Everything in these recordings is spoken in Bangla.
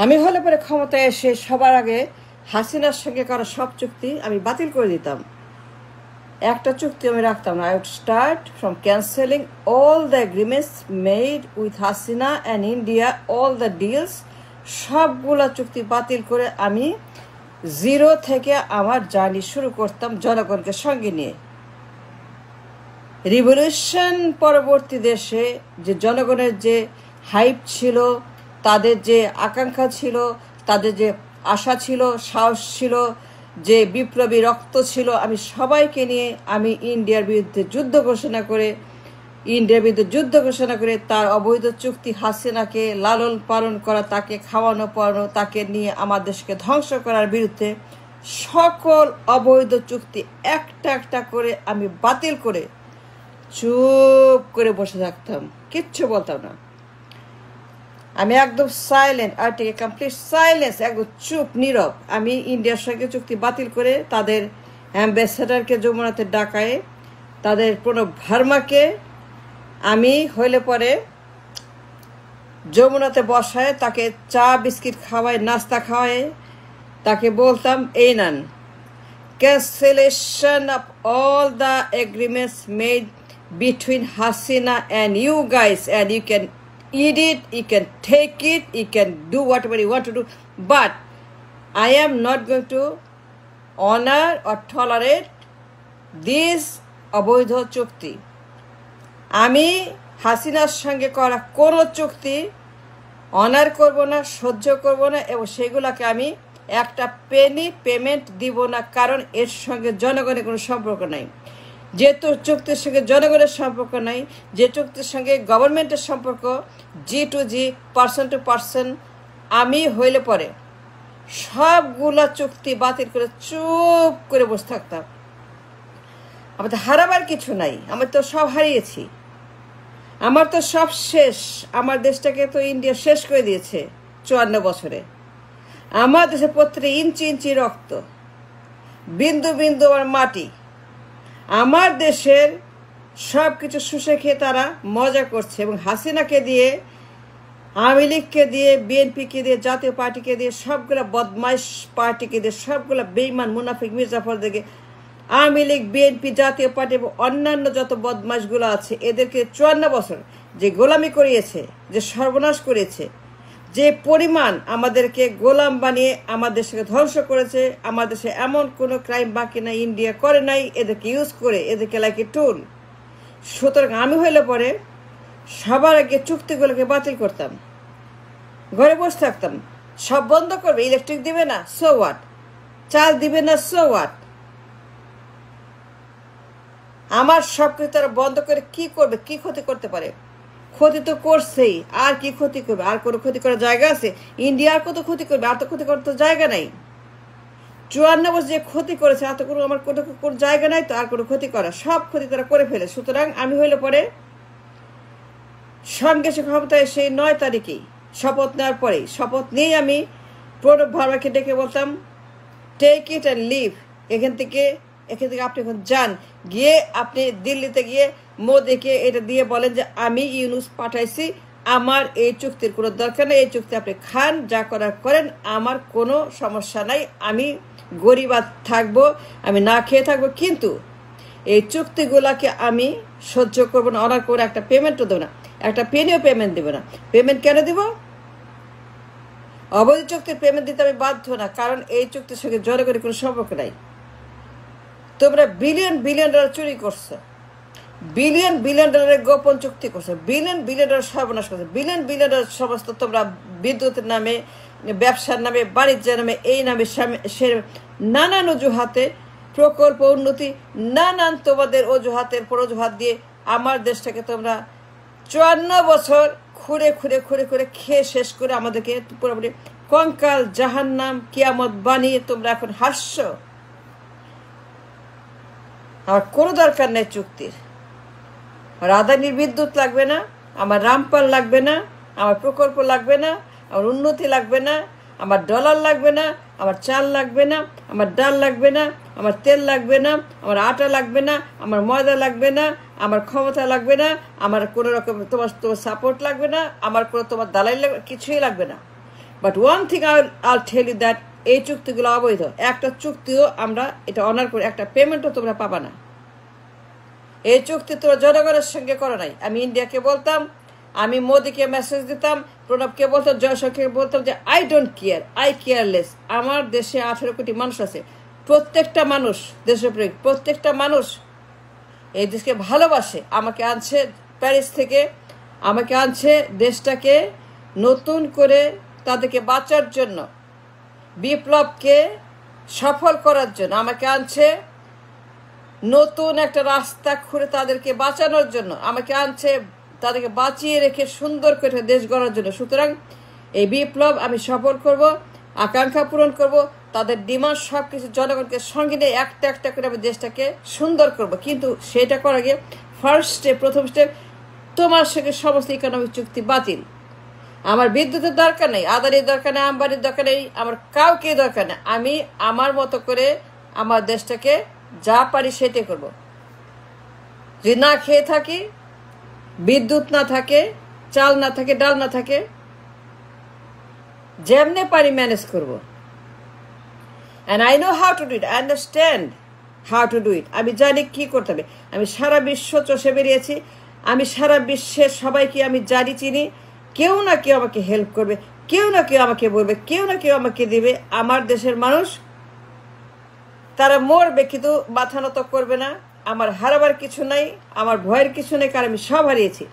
আমি হলে পরে ক্ষমতায় এসে সবার আগে হাসিনার সঙ্গে করা সব চুক্তি আমি বাতিল করে দিতাম। একটা চুক্তি আমি রাখতাম না। I would start from cancelling all the agreements made with Hasina and India, all the deals, সবগুলো চুক্তি বাতিল করে আমি জিরো থেকে আমার জার্নি শুরু করতাম জনগণকে সঙ্গে নিয়ে। রিভলিউশন পরবর্তী দেশে যে জনগণের যে হাইপ ছিল, তাদের যে আকাঙ্ক্ষা ছিল, তাদের যে আশা ছিল, সাহস ছিল, যে বিপ্লবী রক্ত ছিল, আমি সবাইকে নিয়ে আমি ইন্ডিয়ার বিরুদ্ধে যুদ্ধ ঘোষণা করে তার অবৈধ চুক্তি হাসিনাকে লালন পালন করা, তাকে খাওয়ানো পড়ানো, তাকে নিয়ে আমার দেশকে ধ্বংস করার বিরুদ্ধে সকল অবৈধ চুক্তি একটা একটা করে আমি বাতিল করে চুপ করে বসে থাকতাম, কিচ্ছু বলতাম না। আমি একদম সাইলেন্ট, আর টেক কমপ্লিট সাইলেন্স, একদম চুপ নীরব। আমি ইন্ডিয়ার সঙ্গে চুক্তি বাতিল করে তাদের অ্যাম্বাসেডারকে যমুনাতে ডাকায়, তাদের প্রণব ভার্মাকে আমি হইলে পরে যমুনাতে বসায়, তাকে চা বিস্কিট খাওয়ায়, নাস্তা খাওয়ায়, তাকে বলতাম এই নেন, cancellation of all the agreements made between Hasina and you guys, and you can eat it, you can take it, you can do whatever you want to do, but I am not going to honor or tolerate this অবৈধ চুক্তি। আমি হাসিনার সঙ্গে করা কোনো চুক্তি অনার করব না, সহ্য করব না, এবং সেগুলোকে আমি একটা পেনি পেমেন্ট দিব না, কারণ এর সঙ্গে জনগণের কোনো সম্পর্ক নাই। যেহেতু চুক্তির সঙ্গে জনগণের সম্পর্ক নাই, যে চুক্তির সঙ্গে গভর্নমেন্টের সম্পর্ক G to G, person to person, আমি হইলে পরে সবগুলো চুক্তি বাতিল করে চুপ করে বসে থাকতাম। আমার তো হারাবার কিছু নাই, আমার তো সব হারিয়েছি, আমার তো সব শেষ। আমার দেশটাকে তো ইন্ডিয়া শেষ করে দিয়েছে 54 বছরে। আমার দেশে প্রত্যেকটা ইঞ্চি ইঞ্চি রক্ত, বিন্দু বিন্দু আমার মাটি। আমার দেশের সব কিছু শুষে খেয়ে তারা মজা করছে, এবং হাসিনাকে দিয়ে, আওয়ামী লীগকে দিয়ে, বিএনপিকে দিয়ে, জাতীয় পার্টিকে দিয়ে, সবগুলা বদমাইশ পার্টিকে দিয়ে, সবগুলা বেইমান মুনাফিক মির্জাফর দিকে, আওয়ামী লীগ, বিএনপি, জাতীয় পার্টি এবং অন্যান্য যত বদমাইশগুলো আছে, এদেরকে 54 বছর যে গোলামি করিয়েছে, যে সর্বনাশ করেছে, যে পরিমাণ আমাদেরকে গোলাম বানিয়ে আমার দেশকে ধ্বংস করেছে, আমার দেশে এমন কোনো ক্রাইম বাকি নাই ইন্ডিয়া করে নাই, এদেরকে ইউজ করে, এদেরকে লাইক এ টুল। সুতরাং আমি হইলে পরে সবার আগে চুক্তিগুলোকে বাতিল করতাম, ঘরে বসে থাকতাম। সব বন্ধ করবে, ইলেকট্রিক দিবে না, সো হোয়াট, চাল দিবে না, সো হোয়াট, আমার সব কিছু তারা বন্ধ করে কি করবে, কি ক্ষতি করতে পারে? ক্ষতি তো করছেই, আর কি ক্ষতি করবে? আর কোনো ক্ষতি করার জায়গা আছে? ইন্ডিয়া আর কত ক্ষতি করবে? আর তো ক্ষতি করার তো জায়গা নাই। 54 বছর যে ক্ষতি করেছে, আর তো কোনো আমার কোনো জায়গা নাই তো আর কোনো ক্ষতি করা, সব ক্ষতি তারা করে ফেলে। সুতরাং আমি হইলে পরে সঙ্গে সে ক্ষমতায় সেই 9 তারিখেই শপথ নেওয়ার পরেই, শপথ নিয়েই আমি প্রণব ভার্মাকে ডেকে বলতাম, টেক ইট অ্যান্ড লিভ, এখান থেকে আপনি এখন যান, গিয়ে আপনি দিল্লিতে গিয়ে মোদিকে এটা দিয়ে বলেন যে আমি ইউনুস পাঠাইছি, আমার এই চুক্তির কোনো দরকার নেই, এই চুক্তি আপনি খান, যা করার করেন, আমার কোনো সমস্যা নাই, আমি গরিব থাকবো, আমি না খেয়ে থাকবো, কিন্তু এই চুক্তিগুলাকে আমি সহ্য করবো না, অনার করে একটা পেমেন্টও দেবো না, একটা পেনিও পেমেন্ট দেবো না। পেমেন্ট কেন দিব? অবৈধ চুক্তির পেমেন্ট দিতে আমি বাধ্য না, কারণ এই চুক্তির সঙ্গে জনগণের কোনো সম্পর্ক নাই। তোমরা বিলিয়ন বিলিয়ন ডলার চুরি করছো, বিলিয়ন বিলিয়ন ডলারের গোপন চুক্তি করছো, বিলিয়ন বিলিয়ন ডলার সর্বনাশ করছো, বিলিয়ন বিলিয়ন ডলার সমস্ত তোমরা বিদ্যুতের নামে, ব্যবসার নামে, বাণিজ্যের নামে, এই নামে সে নানান অজুহাতে, প্রকল্প উন্নতি, নানান তোমাদের অজুহাতের পর অজুহাত দিয়ে আমার দেশটাকে তোমরা 54 বছর খুঁড়ে খুঁড়ে খুঁড়ে খুঁড়ে খেয়ে শেষ করে আমাদেরকে পুরোপুরি কঙ্কাল জাহান্নাম কিয়ামত বানিয়ে তোমরা এখন হাসছ। আমার কোনো দরকার নেই চুক্তির। আমার আদানির বিদ্যুৎ লাগবে না, আমার রামপাল লাগবে না, আমার প্রকল্প লাগবে না, আমার উন্নতি লাগবে না, আমার ডলার লাগবে না, আমার চাল লাগবে না, আমার ডাল লাগবে না, আমার তেল লাগবে না, আমার আটা লাগবে না, আমার ময়দা লাগবে না, আমার ক্ষমতা লাগবে না, আমার কোনো রকম তোমার সাপোর্ট লাগবে না, আমার কোনো তোমার দালালি লাগবে, কিছুই লাগবে না। But one thing I tell you that এই চুক্তিগুলো অবৈধ। একটা চুক্তিও আমরা এটা অনার করে একটা পেমেন্টও তোমরা পাবা না। এই চুক্তি তোমরা জনগণের সঙ্গে করো নাই। আমি ইন্ডিয়াকে বলতাম, আমি মোদিকে মেসেজ দিতাম, প্রণবকে বলতাম, জয়শঙ্করকে বলতাম যে I don't care, I careless. আমার দেশে 18 কোটি মানুষ আছে, প্রত্যেকটা মানুষ দেশপ্রেমিক, প্রত্যেকটা মানুষ এই দেশকে ভালোবাসে। আমাকে আনছে প্যারিস থেকে, আমাকে আনছে দেশটাকে নতুন করে তাদেরকে বাঁচার জন্য, বিপ্লবকে সফল করার জন্য আমাকে আনছে, নতুন একটা রাস্তা খুঁড়ে তাদেরকে বাঁচানোর জন্য আমাকে আনছে, তাদেরকে বাঁচিয়ে রেখে সুন্দর করে দেশ গড়ার জন্য। সুতরাং এই বিপ্লব আমি সফল করব, আকাঙ্ক্ষা পূরণ করব, তাদের ডিমান্ড সব কিছু জনগণকে সঙ্গে নিয়ে একটা একটা করে আমি দেশটাকে সুন্দর করব। কিন্তু সেটা করার আগে ফার্স্ট স্টেপ, প্রথম স্টেপ, তোমার সঙ্গে সমস্ত ইকোনমিক চুক্তি বাতিল। আমার বিদ্যুতের দরকার নেই, আদানির দরকার নেই, আম্বানির দরকার নেই, আমার কাউকে দরকার নেই। আমি আমার মতো করে আমার দেশটাকে যা পারি সেটাই করব। যদি না খেয়ে থাকি, বিদ্যুৎ না থাকে, চাল না থাকে, ডাল না থাকে, যেমনে পারি ম্যানেজ করব। And I know how to do it, I understand how to do it. আমি জানি কি করতে হবে। আমি সারা বিশ্ব চষে বেরিয়েছি, আমি সারা বিশ্বের সবাইকে আমি জানি, চিনি। কেউ না কেউ আমাকে হেল্প করবে, কেউ না কেউ আমাকে বলবে, কেউ না কেউ আমাকে দেবে। আমার দেশের মানুষ তারা মরবে কিন্তু মাথা নত করবে না। আমার হারাবার কিছু নাই, আমার ভয়ের কিছু নেই, কারণ আমি সব হারিয়েছি,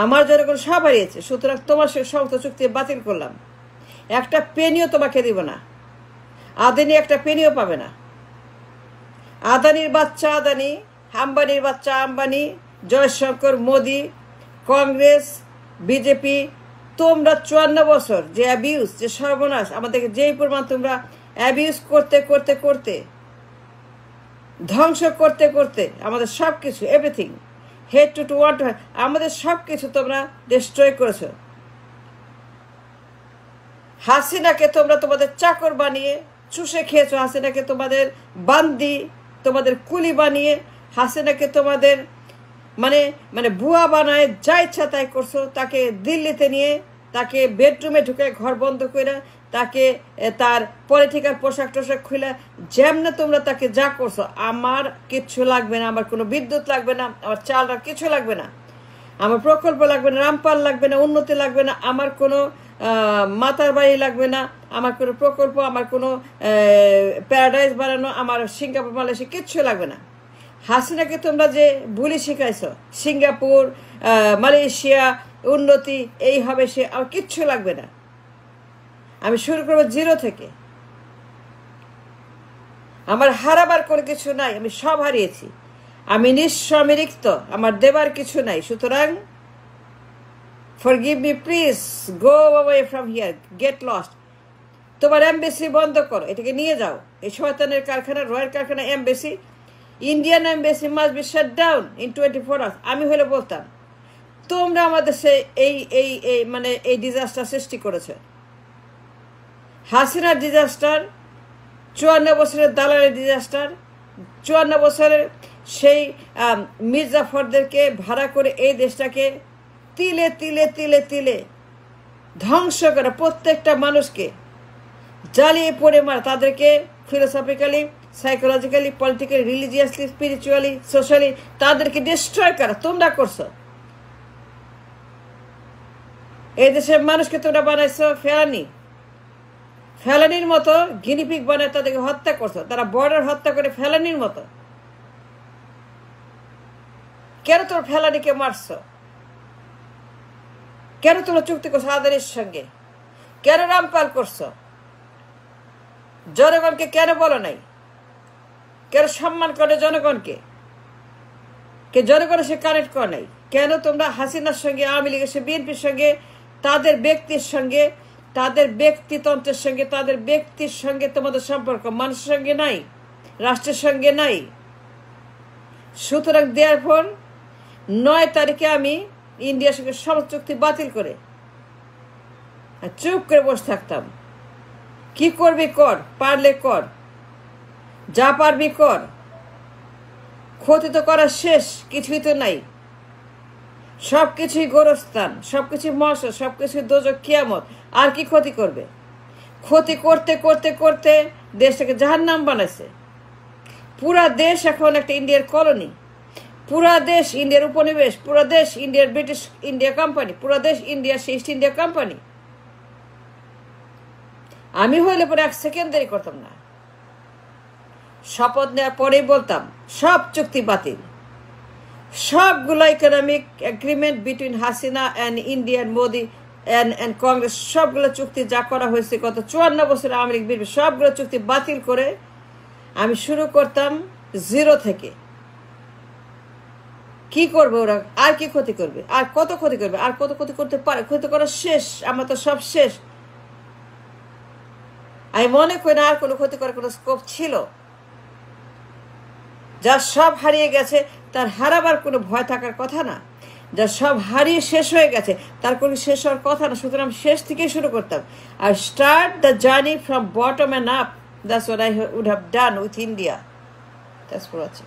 আমার জনগণ সব হারিয়েছে। সুতরাং তোমার সঙ্গে সমস্ত চুক্তি বাতিল করলাম। একটা পেনিও তোমাকে দিব না, আদানি একটা পেনিও পাবে না। আদানির বাচ্চা আদানি, আম্বানির বাচ্চা আম্বানি, জয়শঙ্কর, মোদি, কংগ্রেস, বিজেপি, তোমরা 54 বছর যে অ্যাবিউজ, যে সর্বনাশ, আমাদেরকে যেই পরিমাণ তোমরা অ্যাবিউজ করতে করতে করতে, ধ্বংস করতে করতে আমাদের সব কিছু, everything, head to one to, আমাদের সব কিছু তোমরা ডিস্ট্রয় করেছো। হাসিনাকে তোমরা তোমাদের চাকর বানিয়ে চুষে খেয়েছো, হাসিনাকে তোমাদের বান্দি, তোমাদের কুলি বানিয়ে, হাসিনাকে তোমাদের মানে মানে বুয়া বানায় যা ইচ্ছা তাই করছো। তাকে দিল্লিতে নিয়ে, তাকে বেডরুমে ঢুকে ঘর বন্ধ করে, তাকে তার পলিটিক্যাল পোশাক টোশাক খুলে যেমনে তোমরা তাকে যা করছো। আমার কিচ্ছু লাগবে না, আমার কোনো বিদ্যুৎ লাগবে না, আমার চাল কিছু লাগবে না, আমার প্রকল্প লাগবে না, রামপাল লাগবে না, উন্নতি লাগবে না, আমার কোনো মাতার বাড়ি লাগবে না, আমার কোনো প্রকল্প, আমার কোনো প্যারাডাইজ বানানো, আমার সিঙ্গাপুর মালয়েশিয়া কিচ্ছু লাগবে না। হাসিনাকে তোমরা যে বুলি শিখাইছ, সিঙ্গাপুর, মালয়েশিয়া, উন্নতি এই হবে, সে আমার কিচ্ছু লাগবে না। আমি শুরু করবো জিরো থেকে। আমার হারাবার কোনো কিছু নাই, আমি সব হারিয়েছি, আমি নিঃস্ব, আমি রিক্ত, আমার দেবার কিছু নাই। সুতরাং forgive me please, go away from here, get lost. তোমার এমবেসি বন্ধ করো, এটাকে নিয়ে যাও, এই শয়তানের কারখানা, রয়ের কারখানা embassy, Indian embassy must be shut down in 24 hours। আমি হলে বলতাম তোমরা আমাদের সে এই এই এই মানে এই ডিজাস্টার সৃষ্টি করেছে। হাসিনার ডিজাস্টার, 54 বছরের দালালের ডিজাস্টার, 54 বছরের সেই মির্জাফরদেরকে ভাড়া করে এই দেশটাকে তিলে তিলে তিলে তিলে ধ্বংস করে, প্রত্যেকটা মানুষকে জ্বালিয়ে পড়ে মারা, তাদেরকে philosophically, psychologically, politically, religiously, spiritually, socially তাদেরকে ডিস্ট্রয় করা তোমরা করছো। এই দেশের মানুষকে তোমরা বানাইছো ফেলানি, ফেলানির মতো গিনিপিগ বানায় তাদেরকে হত্যা করছো। তারা বর্ডার হত্যা করে ফেলানির মতো। কেন তোমরা ফেলানিকে মারছো? কেন তোমরা চুক্তি করছো আদানির সঙ্গে? কেন রামপাল করছো? জনগণকে কেন বলো নাই? কেন সম্মান করে জনগণকে? কে জনগণের সে কানেক্ট করে নাই? কেন তোমরা হাসিনার সঙ্গে, আওয়ামী লীগের সঙ্গে, বিএনপির সঙ্গে, তাদের ব্যক্তির সঙ্গে, তাদের ব্যক্তিতন্ত্রের সঙ্গে, তাদের ব্যক্তির সঙ্গে তোমাদের সম্পর্ক মানুষের সঙ্গে নাই, রাষ্ট্রের সঙ্গে নাই। সুতরাং দেয়ারফর 9 তারিখে আমি ইন্ডিয়ার সঙ্গে সমস্ত চুক্তি বাতিল করে চুপ করে বসে থাকতাম। কি করবি কর, পারলে কর, যা পারবি কর, ক্ষতি তো করা শেষ, কিছুই তো নাই, সবকিছুই গোরস্থান, সবকিছুই মহাশয়, সবকিছুই দোজক, কিয়ামত, আর কি ক্ষতি করবে? ক্ষতি করতে করতে করতে দেশটাকে জাহান্নাম বানাইছে। পুরা দেশ এখন একটা ইন্ডিয়ার কলোনি, পুরা দেশ ইন্ডিয়ার উপনিবেশ, পুরা দেশ ইন্ডিয়ার ব্রিটিশ ইন্ডিয়া কোম্পানি, পুরা দেশ ইন্ডিয়ার ইস্ট ইন্ডিয়া কোম্পানি। আমি হইলে পরে 1 সেকেন্ড দেরি করতাম না, শপথ নেওয়ার পরেই বলতাম সব চুক্তি বাতিল, সবগুলো economic agreement between Hasina and Indian Modi and Congress, সবগুলো চুক্তি যা করা হয়েছে গত 54 বছরে আওয়ামী লীগ বিএনপি, সবগুলো চুক্তি বাতিল করে আমি শুরু করতাম 0 থেকে। কি করবে ওরা? আর কি ক্ষতি করবে? আর কত ক্ষতি করবে? আর কত ক্ষতি করতে পারে? ক্ষতি করা শেষ, আমার তো সব শেষ। আমি মনে করি না আর কোনো ক্ষতি করার কোনো স্কোপ ছিল। যা সব হারিয়ে গেছে তার হারাবার কোনো ভয় থাকার কথা না, যা সব হারিয়ে শেষ হয়ে গেছে তার কোনো শেষ হওয়ার কথা না। সুতরাং শেষ থেকেই শুরু করতাম। আর start the journey from bottom and up. That's what I would have done with India. That's for watching.